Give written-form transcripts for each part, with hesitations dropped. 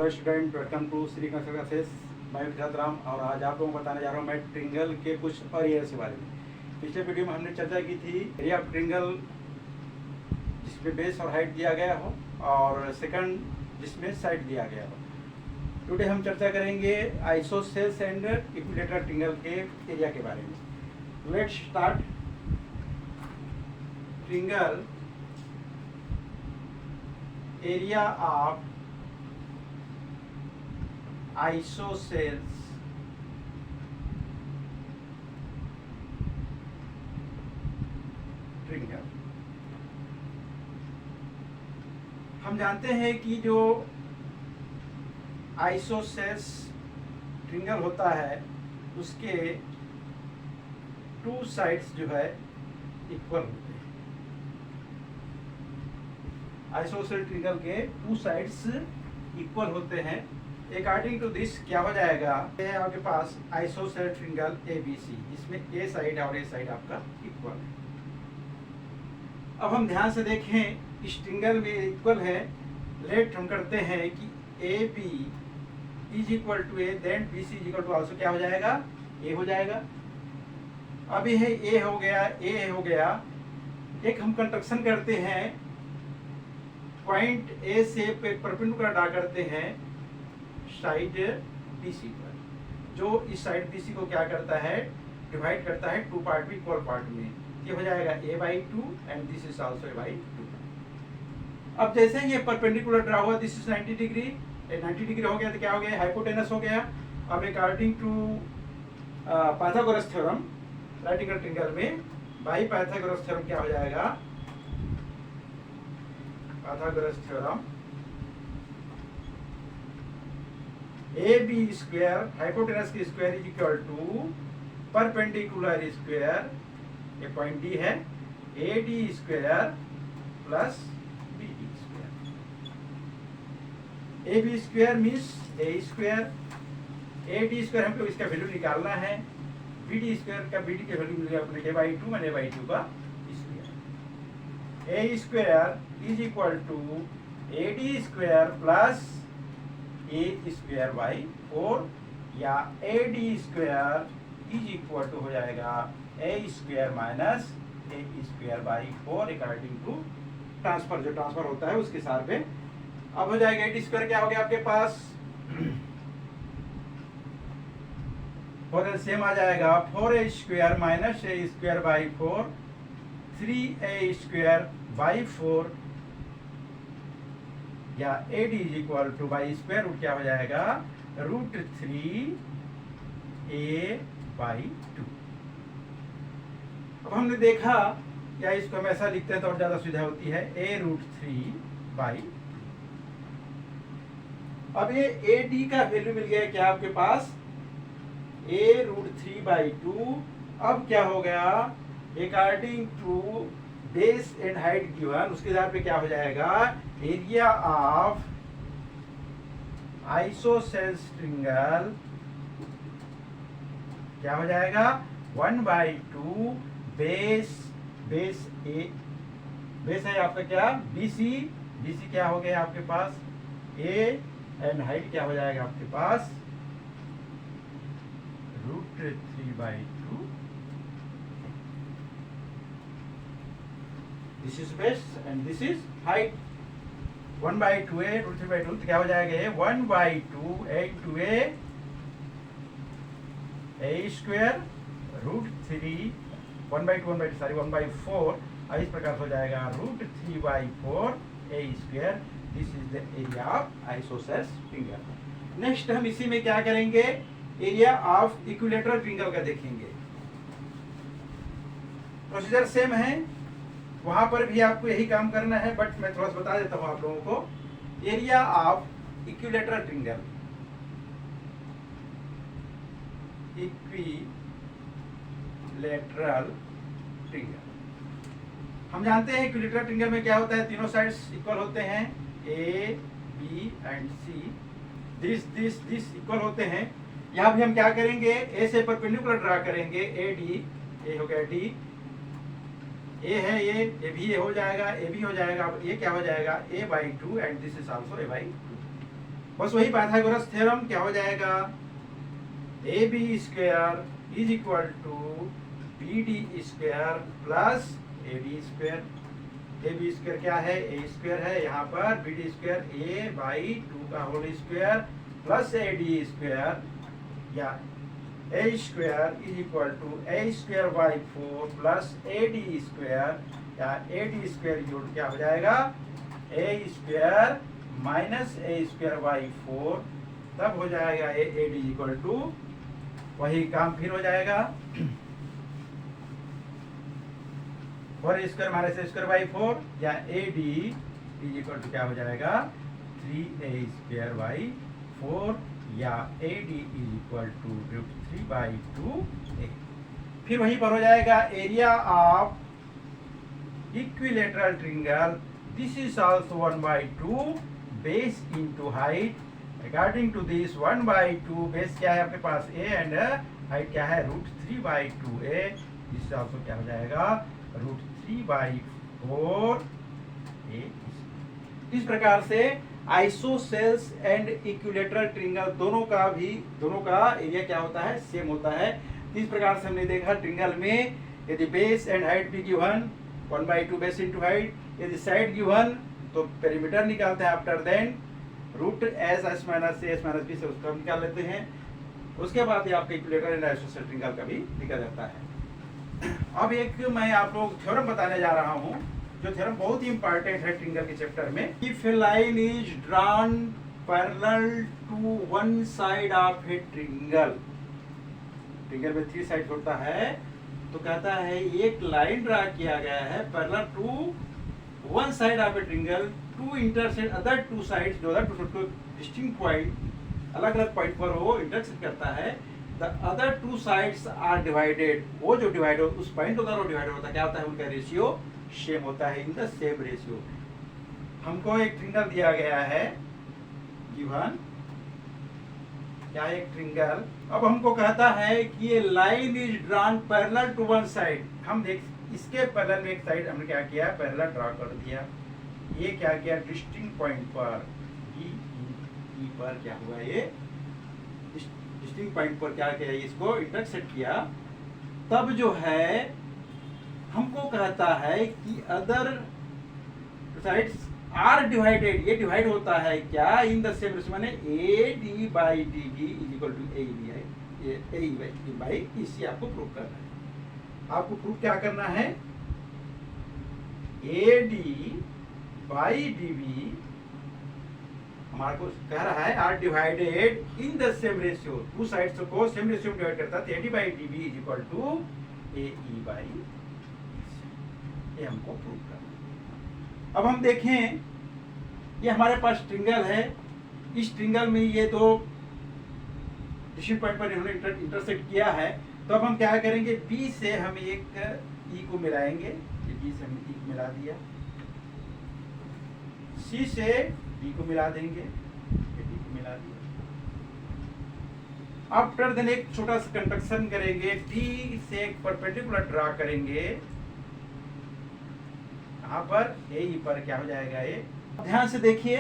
Hello student, welcome to Shri construction classes. मैं विकास राम और आज आप लोगों को बताने जा रहा हूँ मैं ट्रिंगल के कुछ और एरियाज के बारे में। पिछले वीडियो में हमने चर्चा की थी एरिया ऑफ ट्रिंगल जिसमें बेस और हाइट दिया गया हो और सेकंड जिसमें साइड दिया गया हो। टुडे हम चर्चा करेंगे आइसोसेल्स एंड इक्विलेटरल ट्रिंगल के एरिया के बारे में। Let's start. Triangle area of isosceles triangle. हम जानते हैं कि जो आइसोसेल्स ट्रिंगल होता है उसके टू साइड्स जो है इक्वल होते हैं। आइसोसेल ट्रिंगल के टू साइड्स इक्वल होते हैं। अकॉर्डिंग टू दिस क्या हो जाएगा, ये आपके पास आइसोसेल ट्रिंगल ABC, इसमें ए साइड और ए साइड आपका इक्वल है। अब हम ध्यान से देखें, इस ट्रिंगल में इक्वल है। लेट हम करते हैं कि AB is equal to A, then BC is equal to also क्या हो जाएगा, ए हो जाएगा। अब यह ए हो गया, ए हो गया। एक हम कंस्ट्रक्शन करते हैं, पॉइंट ए से परपेंडिकुलर ड्रा करते हैं साइड BC पर, जो इस साइड BC को क्या करता है, डिवाइड करता है टू पार्ट में, इक्वल पार्ट में। ये हो जाएगा a/2 and this is also a/2। अब जैसे ये परपेंडिकुलर ड्रा हुआ, दिस इज 90 डिग्री, 90 डिग्री हो गया तो क्या हो गया, हाइपोटेनस हो गया। अब according to Pythagoras theorem right angle triangle में, बाई पाइथागोरस थ्योरम क्या हो जाएगा, Pythagoras theorem AB square hypotenuse की square is equal to perpendicular square, ये पॉइंट D है, AD square plus BD square. AB square means A square, AD square हमको इसका value निकालना है, BD स्क्वायर का BD के वैल्यू मिलेगा अपने a/2 मैंने a/2 का square. A square is equal to AD square plus A square by 4, या AD square is equal to हो जाएगा A square minus A square by 4 according to transfer, जो ट्रांसफर होता है उसके हिसाब पे। अब हो जाएगा AD स्क्वायर क्या हो गया आपके पास, 4 सेम आ जाएगा, 4A square minus A square by 4, 3A square by 4, या AD is equal to by square root क्या हो जाएगा, √3A/2। अब हमने देखा, या इसको हम ऐसा लिखते हैं तो और ज्यादा सुविधा होती है, A√3/2। अब ये AD का वैल्यू मिल गया क्या आपके पास, A√3/2। अब क्या हो गया, according to base and height given, उसके आधार पे क्या हो जाएगा, एरिया ऑफ आइसोसेल्स ट्रिंगल क्या हो जाएगा, 1/2 बेस, बेस ए, बेस है आपका क्या BC, BC क्या हो गया आपके पास A, एंड हाइट क्या हो जाएगा आपके पास √3/2। This is base and this is height, 1/2A √3/2 तो क्या हो जाएगा, ये 1/2 A स्क्वायर √3, 1/4 इस प्रकार हो जाएगा √3/4 A square. This is the area of isosceles triangle. Next हम इसी में क्या करेंगे, एरिया ऑफ इक्विलेटरल ट्रिंगल का देखेंगे। प्रोसीजर सेम है, वहां पर भी आपको यही काम करना है, बट मैं थोड़ा सा बता देता हूं आप लोगों को। Area of equilateral triangle, equilateral triangle हम जानते हैं इक्विलेटरल ट्रिंगल में क्या होता है, तीनों साइड्स इक्वल होते हैं, A, B and C, this equal होते हैं। यहाँ भी हम क्या करेंगे, A से परपेंडिकुलर ड्रा करेंगे, AD, A हो गया D, ए है ये भी ए हो जाएगा, ए भी हो जाएगा। अब ये क्या हो जाएगा, a/2 and this is also a/2। बस वही पाइथागोरस थ्योरम क्या हो जाएगा, A B square is equal to B D square plus A D square. A B square क्या है, ए स्क्वायर है, यहाँ पर B D square A by 2 का whole square plus A D square, या A square is equal to A square by 4 plus A D square, या A D square यूट क्या हो जाएगा, A square minus A square by 4, तब हो जाएगा ए डी इक्वल टू, वही काम फिर हो जाएगा 4 square minus A square by 4, या A D is equal to क्या हो जाएगा 3a स्क्वायर बाई 4, या A D is equal to root 3 बाई 2a। फिर वहीं पर हो जाएगा area of equilateral triangle, this is also 1/2 base into height. According to this 1/2 base क्या है आपके पास a एंड हाइट क्या है रूट 3 बाई 2a, दिस आल्सो क्या हो जाएगा रूट 3 बाई 4a। इस प्रकार से आइसोसेल्स एंड इक्विलेटरल ट्रायंगल दोनों का एरिया क्या होता है, सेम होता है। इस प्रकार से हमने देखा ट्रायंगल में यदि बेस एंड हाइट भी गिवन 1/2 बेस इनटू हाइट, यदि साइड गिवन तो पेरीमीटर निकालते हैं, after then root S minus B से उसका निकाल लेते हैं। उसके बाद ये आपका इक्विलेटरल एंड आइसोसेल्स ट्रायंगल का भी निकल जाता है। अब एक मैं आप लोग थ्योरम बताने जा रहा हूँ, जो थ्योरम बहुत ही इंपॉर्टेंट है ट्रायंगल के चैप्टर में। If a line is drawn parallel to one side of a triangle, triangle में 3 साइड होता है, तो कहता है एक लाइन ड्रा किया गया है parallel to one side of a triangle to intersect other 2 sides, जो अदर 2 डिस्टिंक्ट पॉइंट, अलग अलग पॉइंट पर वो इंटरसेक्ट करता है। The other 2 sides are divided, वो जो डिवाइड हो उस पॉइंट को दोनों डिवाइड होता है, क्या होता है उनका रेशियो सेम होता है, इन द सेम रेशियो। हमको एक ट्रायंगल दिया गया है गिवन, क्या एक ट्रायंगल, अब हमको कहता है कि ये line is drawn parallel to one side. हम देख इसके पैरेलल में एक साइड हमने क्या किया, पैरेलल ड्रॉ कर दिया। ये क्या किया डिस्टिंक्ट पॉइंट पर ई पर क्या हुआ, ये डिस्टिंक्ट पॉइंट पर क्या किया, इसको इंटरसेक्ट किया। तब जो है हमको कहता है कि अदर साइड्स आर डिवाइडेड, ये डिवाइड होता है क्या इन द सेम रेशियो, माने A D by D B is equal to A B I, ये ए बाई इसी आपको प्रूव करना है। आपको प्रूव क्या करना है, A D by D B हमारे को कह रहा है are divided in the same ratio, 2 sides को सेम रेशियो में डिवाइड करता है, तो A D by D B is equal to A E by, ये हमको प्रूव करना है। अब हम देखें, ये हमारे पास ट्रायंगल है, इस ट्रायंगल में ये 2 डिस्टिंक्ट पॉइंट पर इन्होंने इंटरसेक्ट किया है। तो अब हम क्या करेंगे, बी से हम एक ई को मिलाएंगे, बी से हमने ई को मिला दिया, सी से डी को मिला देंगे, डी को मिला दिया। आफ्टर देन एक छोटा सा कंस्ट्रक्शन करेंगे, डी से एक परपेंडिकुलर ड्रा करेंगे, यहाँ पर ए पर क्या हो जाएगा, ये ध्यान से देखिए।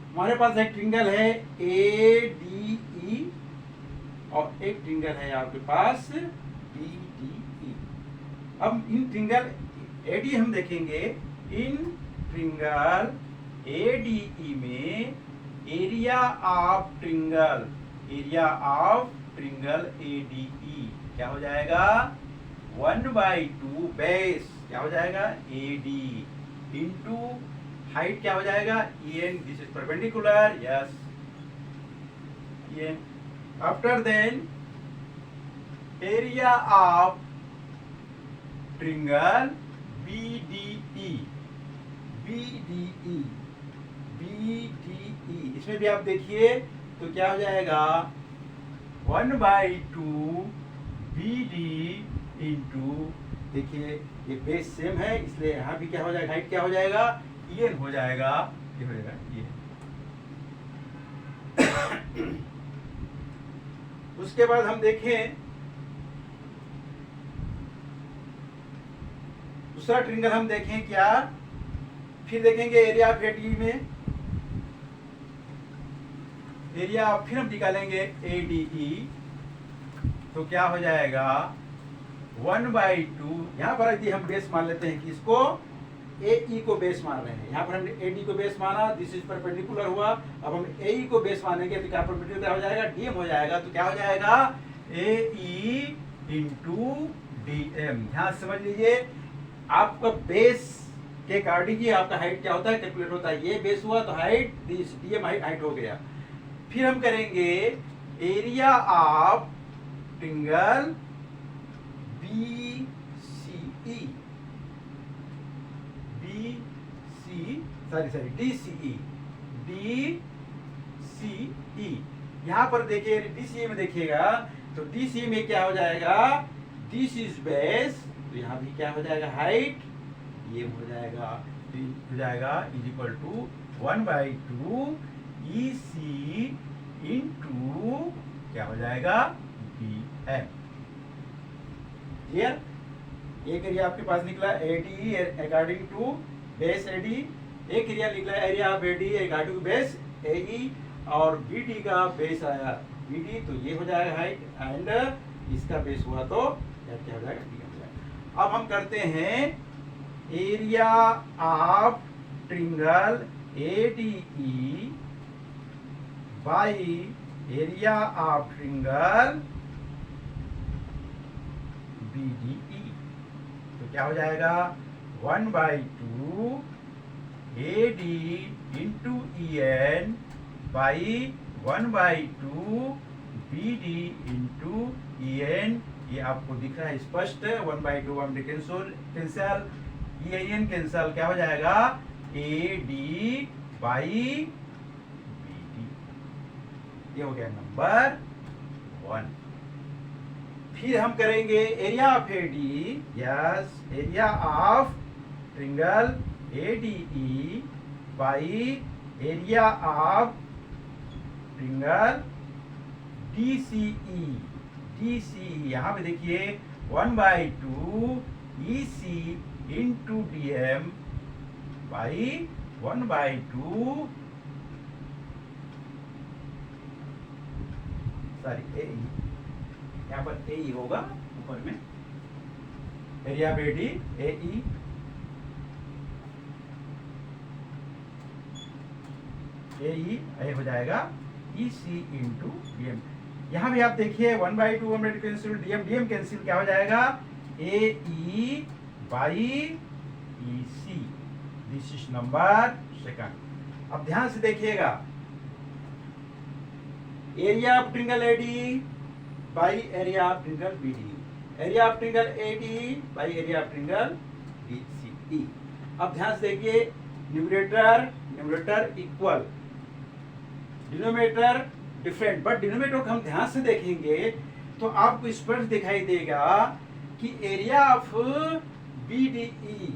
हमारे पास एक ट्रायंगल है ए डी ई और एक ट्रायंगल है आपके पास बी डी ई। अब इन ट्रायंगल ए डी हम देखेंगे, in triangle A D E में area of triangle A D E क्या हो जाएगा 1/2 बेस क्या हो जाएगा ए डी इंटू हाइट क्या हो जाएगा EN, this is perpendicular, yes EN। After then area of triangle BDE, इसमें भी आप देखिए तो क्या हो जाएगा 1/2 BD इंटू, देखिए ये बेस सेम है इसलिए यहाँ भी क्या हो जाएगा, हाइट क्या हो जाएगा EN हो जाएगा, ये हो जाएगा ये। उसके बाद हम देखें दूसरा ट्रायंगल, हम देखें क्या, फिर देखेंगे एरिया ऑफ एडी में एरिया फिर हम निकालेंगे ADE, तो क्या हो जाएगा 1/2। यहाँ पर यदि हम बेस मान लेते हैं कि इसको AE को बेस मान रहे हैं, यहाँ पर हमने AD को बेस माना, दिस इज परपेंडिकुलर हुआ। अब हम AE को बेस मानेंगे तो क्या परपेंडिकुलर हो जाएगा, DM हो जाएगा। तो क्या हो जाएगा AE इंटू DM। ध्यान समझ लीजिए, आपका बेस के अकॉर्डिंग ही आपका हाइट क्या होता है, कैलकुलेट होता है। ये बेस हुआ तो हाइट, दिस DM हाइट हो गया। फिर हम करेंगे एरिया ऑफ ट्रायंगल DCE। यहाँ पर देखिए DCE में देखिएगा तो DCE में क्या हो जाएगा, दिस इज बेस, तो यहाँ भी क्या हो जाएगा हाइट, ये हो जाएगा is equal to 1/2 EC into क्या हो जाएगा DM। क्लियर? एक एरिया आपके पास निकला ADE according to base AD, एक एरिया निकला area of AD according to base AE, और BD का बेस आया BD, तो ये हो जाएगा हाइट, एंड इसका बेस हुआ तो क्या हो जाएगा, DM हो जाएगा। अब हम करते हैं area of triangle ADE by area of triangle BDE, तो क्या हो जाएगा 1/2 AD into EN by 1/2 BD into EN। ये आपको दिख रहा है स्पष्ट, 1/2 हम कैंसल, EN कैंसल, क्या हो जाएगा AD बाई BD। ये हो गया नंबर 1। फिर हम करेंगे area of AD, yes, area of triangle ADE by area of triangle DCE। यहाँ पे देखिए 1/2 EC into DM by 1/2 AE, यहाँ पर AE होगा ऊपर में, एरिया BD AE AE हो जाएगा EC इंटू DM। यहाँ भी आप देखिए 1/2 कैंसिल, DM कैंसिल, क्या हो जाएगा AE by EC। This is number 2। अब ध्यान से देखिएगा, area of triangle ADE by area of triangle BDE, area of triangle ADE by area of triangle DCE। अब ध्यान से देखिए, numerator equal, denominator different, but denominator को हम ध्यान से देखेंगे तो आपको स्पष्ट दिखाई देगा कि area of BDE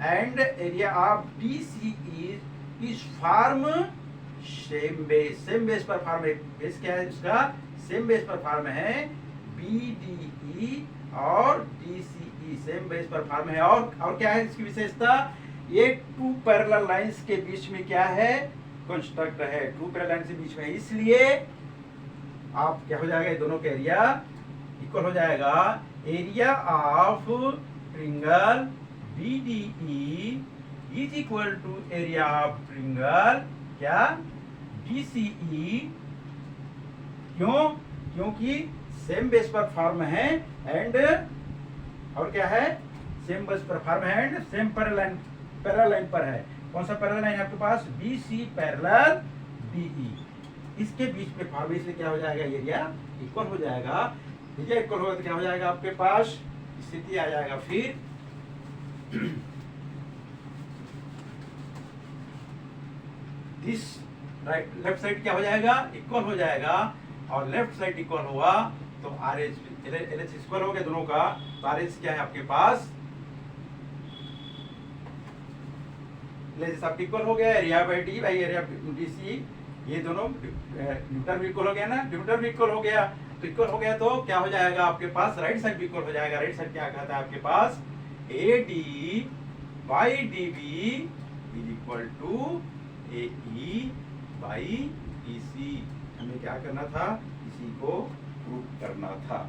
and area of DCE is form same base पर फॉर्म है। बेस क्या है इसका, सेम बेस पर फॉर्म है, BDE और DCE सेम बेस पर फॉर्म है। और क्या है इसकी विशेषता, ये 2 पैरेलल लाइंस के बीच में क्या है, कंस्ट्रक्ट है, 2 पैरेलल लाइंस के बीच में, इसलिए आप क्या हो जाएगा, ये दोनों का एरिया इक्वल हो जाएगा। Area of triangle BDE is equal to area of triangle क्या DCE। क्यों? क्योंकि सेम बेस पर फॉर्म है, एंड और क्या है, सेम बेस पर फॉर्म है एंड सेम पैरेलल लाइन पर है। कौन सा पैरेलल लाइन है आपके पास, BC पैरेलल DE, इसके बीच में फॉर्म, इसलिए क्या हो जाएगा, एरिया इक्वल हो जाएगा। एरिया इक्वल होगा तो क्या हो जाएगा, आपके पास स्थिति आ जाएगा फिर दिस राइट, लेफ्ट साइड क्या हो जाएगा, इक्वल हो जाएगा, और लेफ्ट साइड इक्वल हुआ तो RH LH इक्वल हो गया दोनों का, तो RH क्या है आपके पास, LH सब इक्वल हो गया, area by D by area DC, ये दोनों न्यूटन भी इक्वल हो गया ना, न्यूटन भी इक्वल हो गया, तो इक्वल हो गया तो क्या हो जाएगा आपके पास, राइट साइड भी इक्वल हो जाएगा। राइट साइड क्या कहता है आपके पास, AD by DB is equal to AE by EC. हमें क्या करना था, इसी को प्रूव करना था।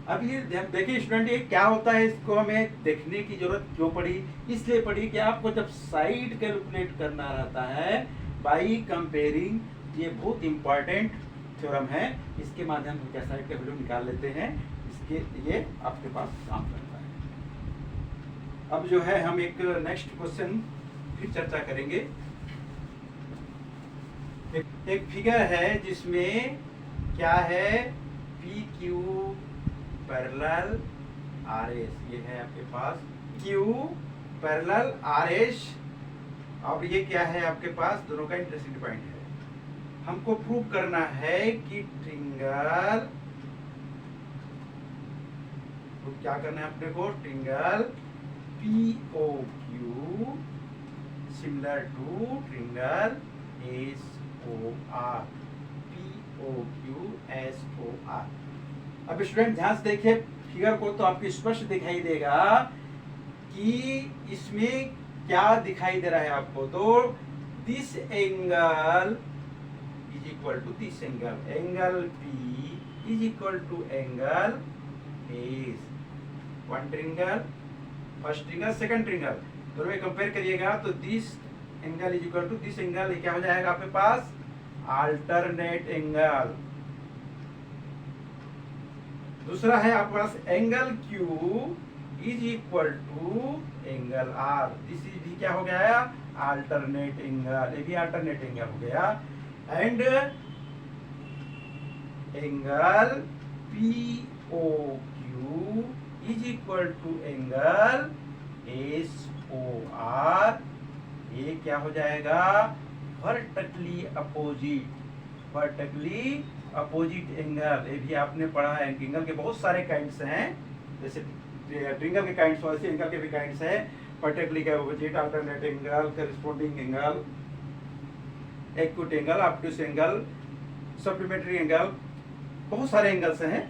अब ये देखिए स्टूडेंट, ये क्या होता है, इसको हमें देखने की जरूरत क्यों पड़ी, इसलिए पड़ी कि आपको जब साइड कैलकुलेट करना रहता है बाई कंपेयरिंग, ये बहुत इंपॉर्टेंट थ्योरम है, इसके माध्यम से क्या साइड का वैल्यू निकाल लेते हैं, इसके ये आपके पास काम करता है। अब जो है हम एक नेक्स्ट क्वेश्चन फिर चर्चा करेंगे। एक फिगर है जिसमें क्या है, P Q parallel R S, ये है आपके पास क्यू पैरेलल आर एस, और ये क्या है आपके पास, दोनों का इंटरसेक्ट पॉइंट है। हमको प्रूव करना है कि ट्रिंगल, तो क्या करना है अपने को, triangle P O Q similar to triangle S O R, P O Q S O R. अब स्टूडेंट ध्यान से देखिए फिगर को, तो आपको स्पष्ट दिखाई देगा कि इसमें क्या दिखाई दे रहा है आपको, तो this angle is equal to this angle, angle P is equal to angle S. One triangle, first triangle, second triangle, दोनों में कंपेयर करिएगा तो this angle is equal to this angle, ये क्या हो जाएगा आपके पास, अल्टरनेट एंगल। दूसरा है आपके पास angle Q is equal to angle R, this is भी क्या हो गया, अल्टरनेट एंगल, ये भी अल्टरनेट एंगल हो गया। And angle POQ is equal to angle SOR, ये क्या हो जाएगा, vertically opposite, vertically opposite angle. ये भी आपने पढ़ा है, एंगल के बहुत सारे काइंड्स हैं, जैसे ट्रिंगल के काइंड्स वैसे एंगल के भी काइंड्स हैं, वर्टिकली का opposite, alternate angle, corresponding angle, acute angle, obtuse angle, supplementary angle, बहुत सारे एंगल्स हैं।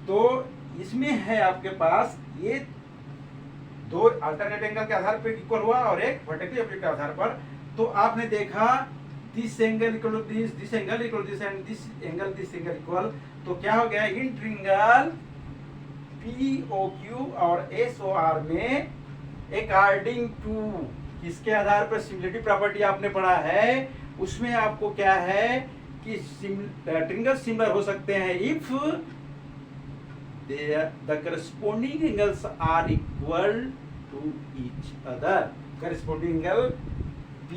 तो इसमें है आपके पास ये दो अल्टरनेट एंगल के आधार पर इक्वल हुआ और एक वर्टिकली अपोजिट के आधार पर। तो आपने देखा this angle equal to this angle equal to this and this angle equal, तो क्या हो गया, इन ट्रिंगल POQ और SOR में अकॉर्डिंग टू किसके आधार पर, सिमिलरिटी प्रॉपर्टी आपने पढ़ा है, उसमें आपको क्या है कि ट्रिंगल सिमिलर हो सकते हैं if the corresponding angles are equal to each other। corresponding angle P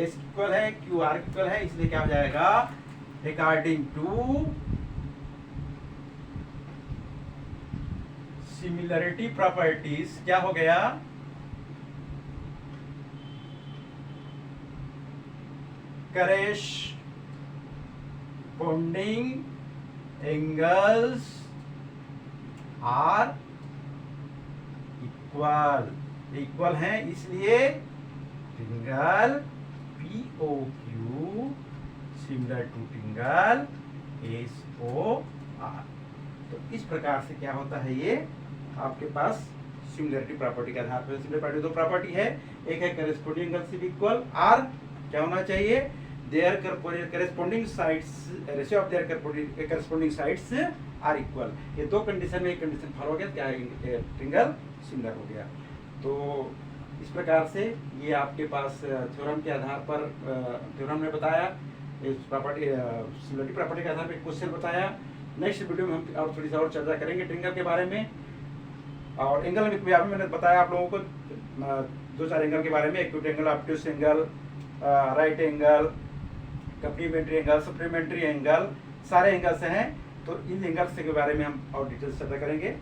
S equal है, Q R इक्वल है, इसलिए क्या हो जाएगा, अकॉर्डिंग टू सिमिलरिटी प्रॉपर्टीज क्या हो गया, corresponding angles are इक्वल है, इसलिए triangle POQ similar to triangle SOR। तो इस प्रकार से क्या होता है, ये आपके पास सिमिलरिटी प्रॉपर्टी के आधार पर, सिमिलर दो प्रॉपर्टी है, एक है करेस्पोंडिंग एंगल से इक्वल, आर क्या होना चाहिए, their corresponding sides, ratio of their corresponding sides are equal. ये दो कंडीशन में एक कंडीशन फॉलो हो गया, क्या ट्रिंगल सिमिलर हो गया। तो इस प्रकार से ये आपके पास थ्योरम के आधार पर, थ्योरम ने बताया, इस प्रॉपर्टी सिमिलरिटी प्रॉपर्टी के आधार पर क्वेश्चन बताया। नेक्स्ट वीडियो में हम और थोड़ी सी और चर्चा करेंगे ट्रिंगल के बारे में, और एंगल में भी मैंने बताया आप लोगों को दो चार एंगल के बारे में, acute angle, obtuse angle, right angle, complementary angle, supplementary angle, सारे एंगल्स हैं। तो इन एंगल्स के बारे में हम और डिटेल्स चर्चा करेंगे।